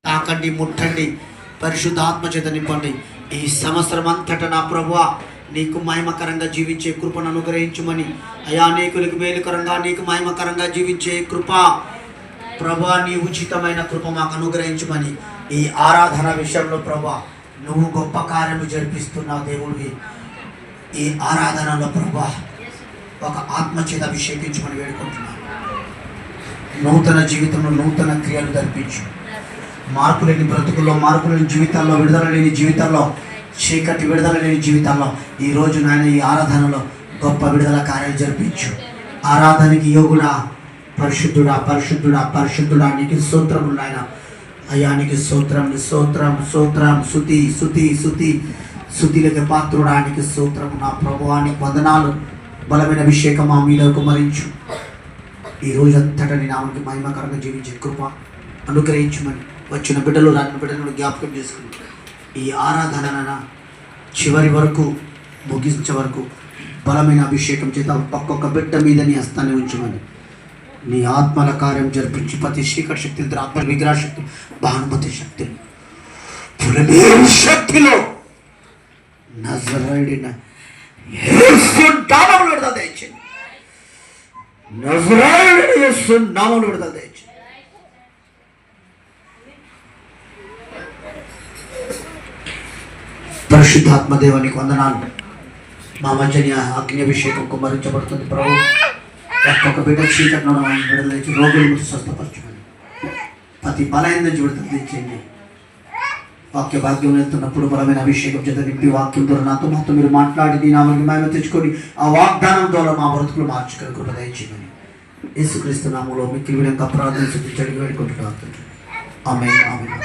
తాకండి, ముట్టండి, పరిశుద్ధాత్మ చేత నింపండి. ఈ సంవత్సరం అంతటా నా ప్రభువా నీకు మహిమకరంగా జీవించే కృపను అనుగ్రహించమని, అయా అనేకులకు మేలుకరంగా నీకు మహిమకరంగా జీవించే కృప ప్రభువా, నీ ఉచితమైన కృప మాకు అనుగ్రహించమని, ఈ ఆరాధన విషయంలో ప్రభువా నువ్వు గొప్ప కార్యము జరిపిస్తున్నావు దేవుడివి. ఈ ఆరాధనలో ప్రభువా ఒక ఆత్మచేత అభిషేకించమని వేడుకుంటున్నాను. నూతన జీవితంలో నూతన క్రియలు జరిపించు. మార్పు లేని బ్రతుకుల్లో, మార్పు లేని జీవితాల్లో, విడుదల లేని జీవితాల్లో, చీకటి విడుదల లేని జీవితాల్లో ఈరోజు నాయన ఈ ఆరాధనలో గొప్ప విడుదల కార్యాలు జరిపించు. ఆరాధనకి యోగుడా, పరిశుద్ధుడా, పరిశుద్ధుడా, పరిశుద్ధుడా నీకు స్తోత్రములు నాయన. అయ్యా నీకు స్తోత్రం, స్తోత్రం, స్తోత్రం, స్తుతి, స్తుతి, స్తుతి, స్తుతిలకు పాత్రుడా నీకు స్తోత్రము. నా ప్రభువానికి వందనాలు. బలమైన అభిషేకం మా మీద కుమరించు. ఈ రోజంతటా నీ నామకి మహిమకరంగా జీవించే కృప అనుగ్రహించమని, వచ్చిన బిడ్డలు రాని బిడ్డలను జ్ఞాపకం చేసుకుని ఈ ఆరాధన చివరి వరకు ముగించే వరకు బలమైన అభిషేకం చేత ఒక్కొక్క బిడ్డ మీద నీ హస్తాన్ని ఉంచమని, నీ ఆత్మల కార్యం జరిపించి ప్రతి చీకటి శక్తి, ఆత్మ విగ్రహ శక్తి, భానుమతి శక్తి, శక్తిలో నజరేయుడైన యేసు నామములో విడుదల దయచేయండి. నజరేయుడైన యేసు నామములో విడుదల దయచేయండి. పరిశుద్ధాత్మ దేవానికి వందనాలు. మా మధ్యని అగ్నిభిషేకం కుమరించబడుతుంది ప్రభు. ఒక్కొక్క బిడ్డ చీకట్లో విడుదల తెచ్చి రోగుల నుంచి స్వస్థపరచుకోండి. ప్రతి బలహీన నుంచి విడుదల తెచ్చేయండి. వాక్య భాగ్యం వెళ్తున్నప్పుడు బలమైన అభిషేకం చేత నింపి వాక్యం ద్వారా నాతో మీరు మాట్లాడి దీనామని మేము తెచ్చుకొని ఆ వాగ్దానం ద్వారా మా బ్రతుకులు మార్చుకొని కృప దయచేయమని యేసుక్రీస్తు నామములో మిక్కిలి విధంగా ప్రార్థన చూపించడానికి వేడుకుంటున్నాను. ఆమేన్, ఆమేన్.